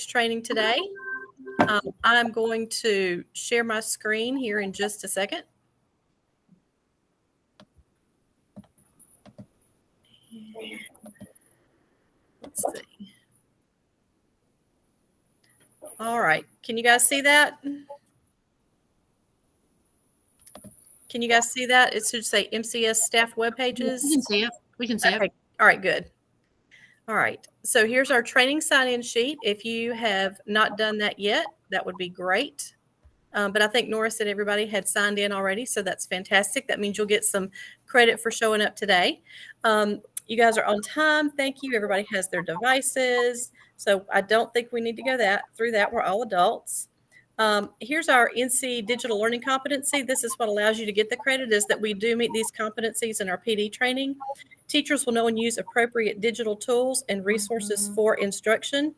training today. I'm going to share my screen here in just a second. Let's see. All right. Can you guys see that? Can you guys see that? It should say MCS staff web pages. We can see it. We can see it. All right, good. All right. So here's our training sign-in sheet. If you have not done that yet, that would be great. But I think Nora said everybody had signed in already, so that's fantastic. That means you'll get some credit for showing up today. You guys are on time. Thank you. Everybody has their devices. So I don't think we need to go through that. We're all adults. Here's our NC digital learning competency. This is what allows you to get the credit, is that we do meet these competencies in our PD training. Teachers will know and use appropriate digital tools and resources for instruction.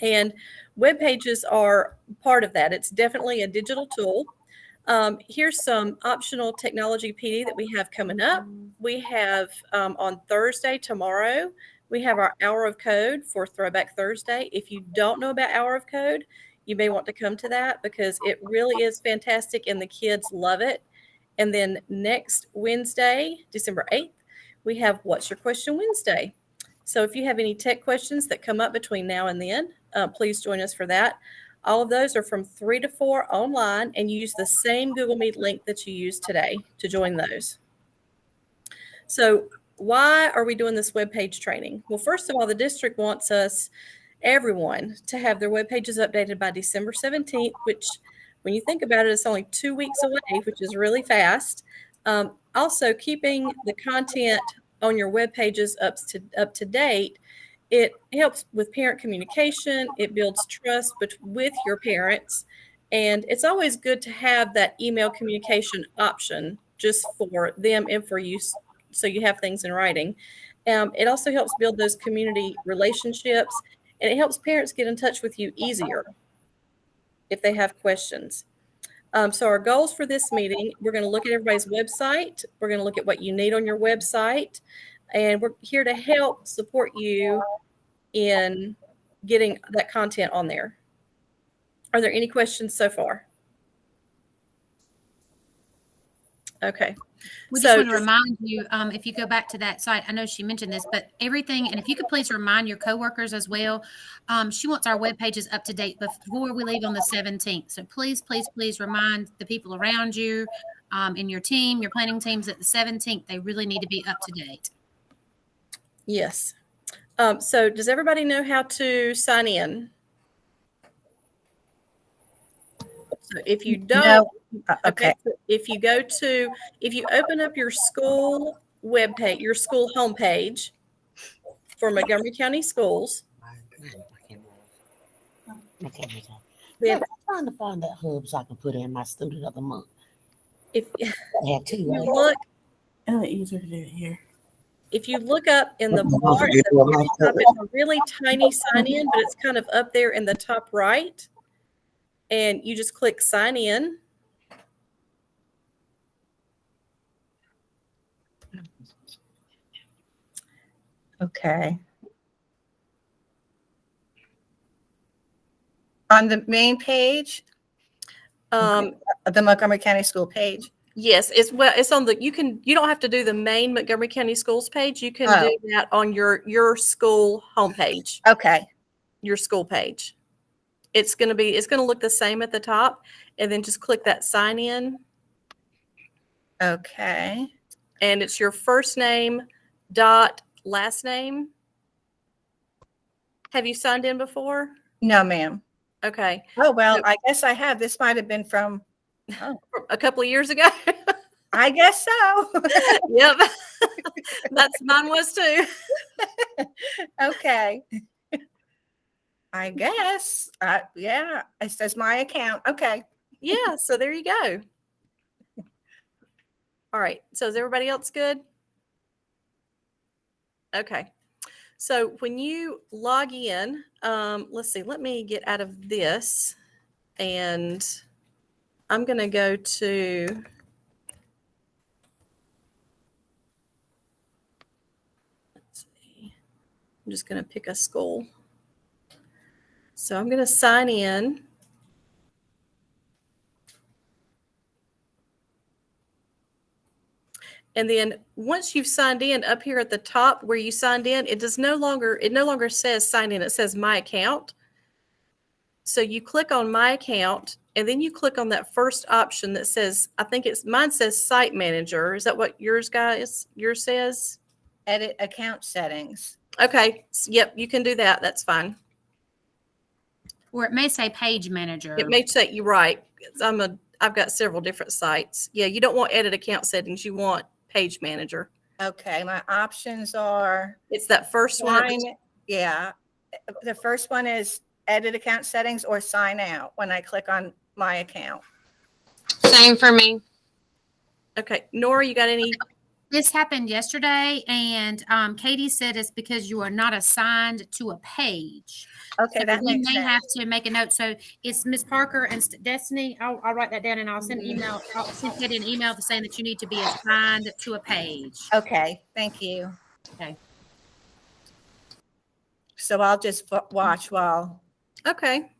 And Webpages are part of that. It's definitely a digital tool. Here's some optional technology PD that we have coming up. We have on Thursday, tomorrow, we have our Hour of Code for Throwback Thursday. If you don't know about Hour of Code, you may want to come to that because it really is fantastic and the kids love it. And then next Wednesday, December 8th, we have What's Your Question Wednesday. So if you have any tech questions that come up between now and then, please join us for that. All of those are from 3 to 4 online, and you use the same Google Meet link that you used today to join those. So why are we doing this web page training? Well, first of all, the district wants everyone to have their web pages updated by December 17th, which when you think about it, it's only 2 weeks away, which is really fast. Also, keeping the content on your web pages up to date, it helps with parent communication. It builds trust with your parents. And it's always good to have that email communication option just for them and for you, so you have things in writing. It also helps build those community relationships, and it helps parents get in touch with you easier if they have questions. So our goals for this meeting, we're going to look at everybody's website. We're going to look at what you need on your website. And we're here to help support you in getting that content on there. Are there any questions so far? Okay. We just want to remind you, if you go back to that site, I know she mentioned this, but everything, and if you could please remind your coworkers as well, she wants our web pages up to date before we leave on the 17th. So please, please, please remind the people around you, in your team, your planning teams, at the 17th, they really need to be up to date. Yes. So does everybody know how to sign in? So if you don't, no. Okay. So if you open up your school web page, your school homepage for Montgomery County Schools. I'm trying to find that hub so I can put in my student of the month. If I had two, you right? look, Oh, easier to do it here. if you look up in the bar at the very top, it's a really tiny sign in, but it's kind of up there in the top right. And you just click sign in. Okay. On the main page, the Montgomery County School page. Yes, it's on the, you don't have to do the main Montgomery County Schools page. You can do that on your school homepage. Okay. Your school page. It's going to look the same at the top, and then just click that sign in. Okay. And it's your first name dot last name. Have you signed in before? No, ma'am. Okay. Oh, well, I guess I have. This might have been from a couple of years ago. I guess so. Yep. Mine was too. Okay. I guess. Yeah, it says my account. Okay. Yeah, so there you go. All right. So is everybody else good? Okay. So when you log in, let's see, let me get out of this, and I'm going to go to, let's see, I'm just going to pick a school. So I'm going to sign in. And then once you've signed in, up here at the top where you signed in, it no longer says sign in, it says my account. So you click on my account and then you click on that first option that says, mine says site manager. Is that what yours says? Edit account settings. Okay. Yep, you can do that. That's fine. Or it may say page manager. It may say you're right. I've got several different sites. Yeah, you don't want edit account settings. You want page manager. Okay, my options are. It's that first one. Yeah. The first one is edit account settings or sign out when I click on my account. Same for me. Okay. Nora, you got any? This happened yesterday, and Katie said it's because you are not assigned to a page. Okay, So that we makes may sense. have to make a note. So it's Miss Parker and Destiny. I'll write that down and I'll send email. I'll send Katie an email saying that you need to be assigned to a page. Okay, thank you. Okay. So I'll just watch while. Okay.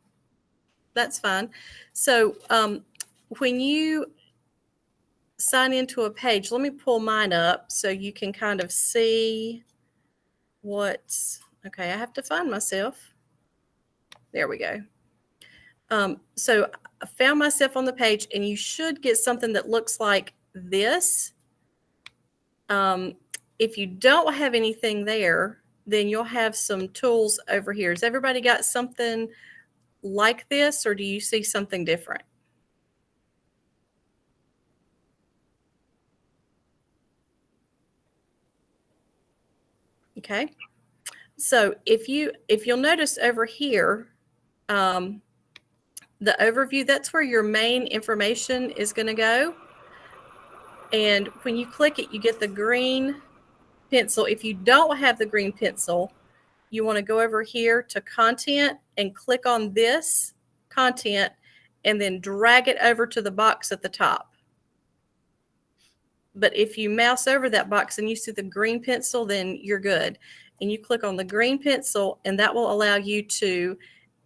That's fine. So when you sign into a page, let me pull mine up so you can kind of see okay, I have to find myself. There we go. So I found myself on the page and you should get something that looks like this. If you don't have anything there, then you'll have some tools over here. Has everybody got something like this, or do you see something different? Okay. So if you'll notice over here, the overview, that's where your main information is going to go. And when you click it, you get the green pencil. If you don't have the green pencil, you want to go over here to content and click on this content and then drag it over to the box at the top. But if you mouse over that box and you see the green pencil, then you're good. And you click on the green pencil and that will allow you to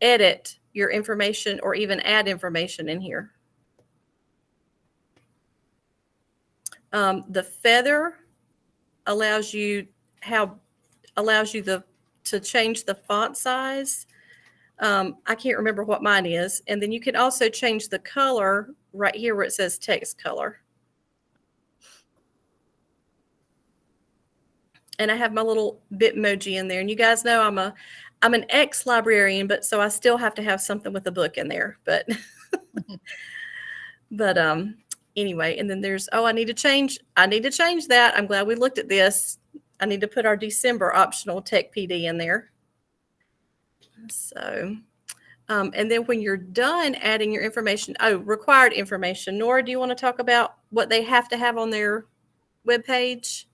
edit your information or even add information in here. The feather allows you to change the font size. I can't remember what mine is. And then you can also change the color right here where it says text color. And I have my little Bitmoji in there. And you guys know I'm an ex-librarian, but so I still have to have something with a book in there. But anyway, and then there's I need to change that. I'm glad we looked at this. I need to put our December optional tech PD in there. So, and then when you're done adding your information, required information. Nora, do you want to talk about what they have to have on their webpage?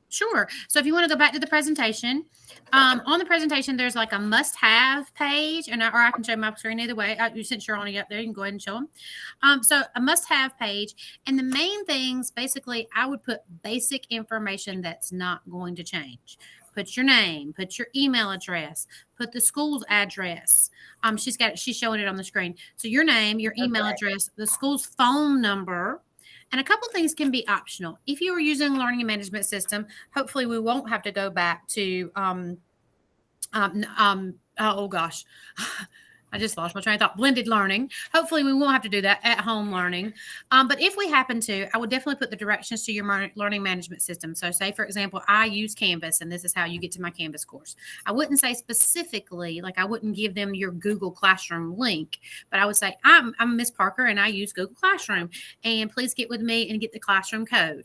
Sure. So if you want to go back to the presentation, on the presentation, there's like a must-have page, or I can show my screen either way. Since you're on it up there, you can go ahead and show them. So a must-have page, and the main things, basically, I would put basic information that's not going to change. Put your name, put your email address, put the school's address. She's showing it on the screen. So your name, your email address, the school's phone number. And a couple of things can be optional. If you are using a learning management system, hopefully we won't have to go back to, oh gosh, I just lost my train of thought. Blended learning. Hopefully we won't have to do that at home learning. But if we happen to, I would definitely put the directions to your learning management system. So say, for example, I use Canvas and this is how you get to my Canvas course. I wouldn't say specifically, like I wouldn't give them your Google Classroom link, but I would say, I'm Miss Parker and I use Google Classroom and please get with me and get the classroom code.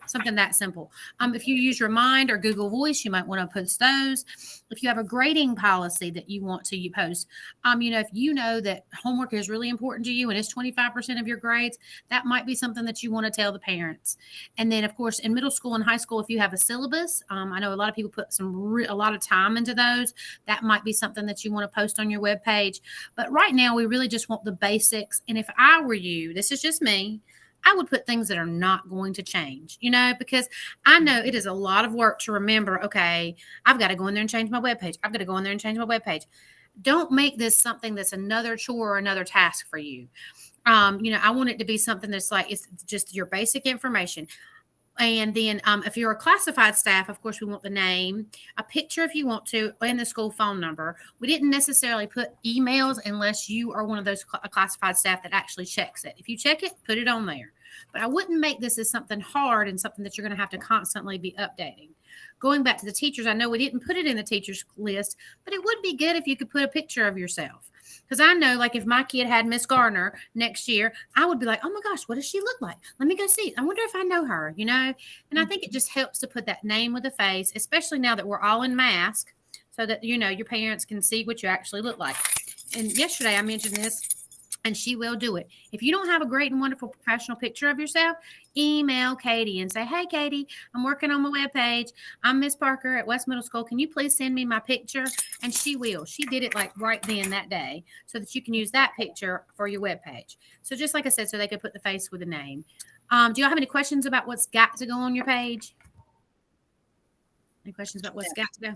Something that simple. If you use Remind or Google Voice, you might want to post those. If you have a grading policy that you want to post, if you know that homework is really important to you and it's 25% of your grades, that might be something that you want to tell the parents. And then, of course, in middle school and high school, if you have a syllabus, I know a lot of people put a lot of time into those. That might be something that you want to post on your webpage. But right now, we really just want the basics. And if I were you, this is just me, I would put things that are not going to change, because I know it is a lot of work to remember, okay, I've got to go in there and change my webpage. I've got to go in there and change my webpage. don't make this something that's another chore or another task for you. I want it to be something that's like, it's just your basic information. And then if you're a classified staff, of course, we want the name, a picture if you want to, and the school phone number. We didn't necessarily put emails unless you are one of those classified staff that actually checks it. If you check it, put it on there. But I wouldn't make this as something hard and something that you're going to have to constantly be updating. Going back to the teachers, I know we didn't put it in the teachers list, but it would be good if you could put a picture of yourself. Because I know, like, if my kid had Miss Gardner next year, I would be like, oh my gosh, what does she look like? Let me go see. I wonder if I know her, And I think it just helps to put that name with a face, especially now that we're all in mask, so that, your parents can see what you actually look like. And yesterday I mentioned this, and she will do it. If you don't have a great and wonderful professional picture of yourself, email Katie and say, hey, Katie, I'm working on my webpage. I'm Miss Parker at West Middle School. Can you please send me my picture? And she will. She did it like right then that day so that you can use that picture for your webpage. So just like I said, so they could put the face with a name. Do y'all have any questions about what's got to go on your page? Any questions about what's got to go?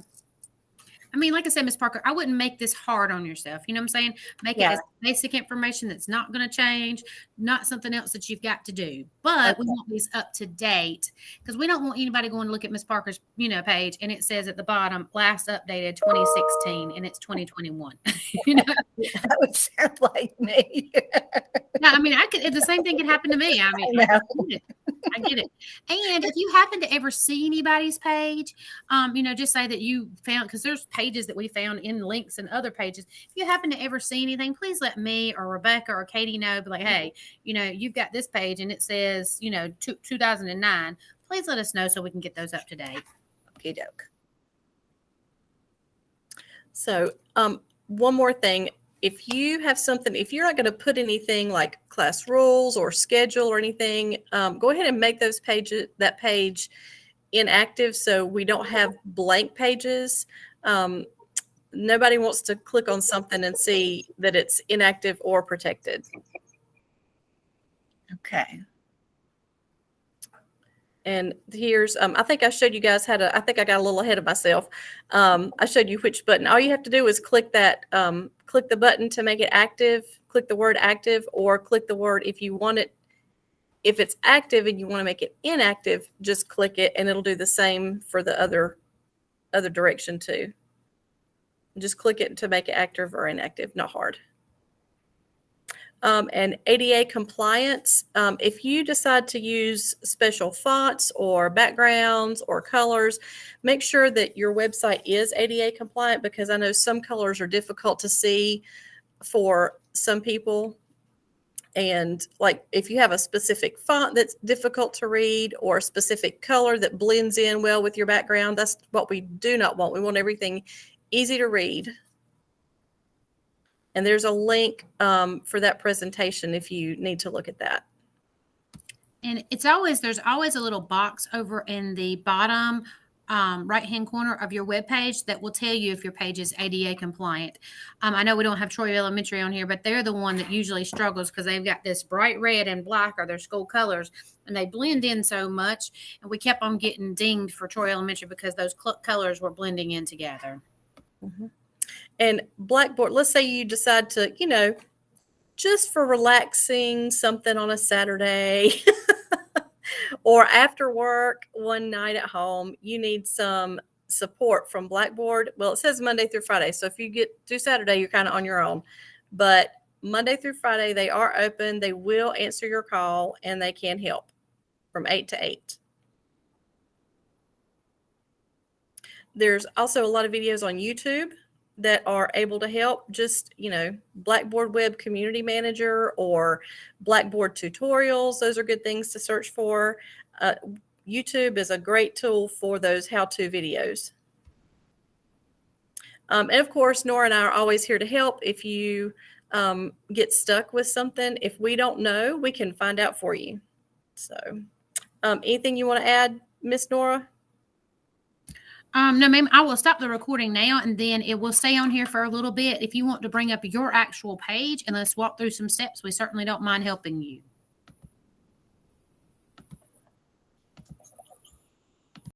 I mean, like I said, Ms. Parker, I wouldn't make this hard on yourself. You know what I'm saying? Make it as basic information that's not going to change, not something else that you've got to do. But we want these up to date because we don't want anybody going to look at Ms. Parker's, page and it says at the bottom, last updated 2016 and it's 2021. That would sound like me. No, I mean, the same thing could happen to me. I mean, I get it. And if you happen to ever see anybody's page, just say that you found, because there's pages that we found in links and other pages. If you happen to ever see anything, please let me or Rebecca or Katie know. Be like, hey, you've got this page and it says, 2009. Please let us know so we can get those up to date. Okie doke. So one more thing. If you have something, if you're not going to put anything like class rules or schedule or anything, go ahead and make that page inactive so we don't have blank pages. Nobody wants to click on something and see that it's inactive or protected. Okay. And here's, I think I showed you guys I think I got a little ahead of myself. I showed you which button. All you have to do is click that, click the button to make it active, click the word active, or click the word if you want it. If it's active and you want to make it inactive, just click it and it'll do the same for the other direction too. Just click it to make it active or inactive, not hard. And ADA compliance, if you decide to use special fonts or backgrounds or colors, make sure that your website is ADA compliant, because I know some colors are difficult to see for some people. And like if you have a specific font that's difficult to read or a specific color that blends in well with your background, that's what we do not want. We want everything easy to read. And there's a link for that presentation if you need to look at that. And there's always a little box over in the bottom right-hand corner of your web page that will tell you if your page is ADA compliant. I know we don't have Troy Elementary on here, but they're the one that usually struggles because they've got this bright red and black are their school colors, and they blend in so much. And we kept on getting dinged for Troy Elementary because those colors were blending in together. Mm-hmm. And Blackboard, let's say you decide to, just for relaxing something on a Saturday or after work one night at home, you need some support from Blackboard. Well, it says Monday through Friday. So if you get through Saturday, you're kind of on your own. But Monday through Friday, they are open. They will answer your call and they can help from 8 to 8. There's also a lot of videos on YouTube that are able to help. Just, Blackboard Web Community Manager or Blackboard tutorials. Those are good things to search for. YouTube is a great tool for those how-to videos. And of course, Nora and I are always here to help. If you get stuck with something, if we don't know, we can find out for you. So anything you want to add, Miss Nora? No, ma'am, I will stop the recording now and then it will stay on here for a little bit. If you want to bring up your actual page and let's walk through some steps, we certainly don't mind helping you.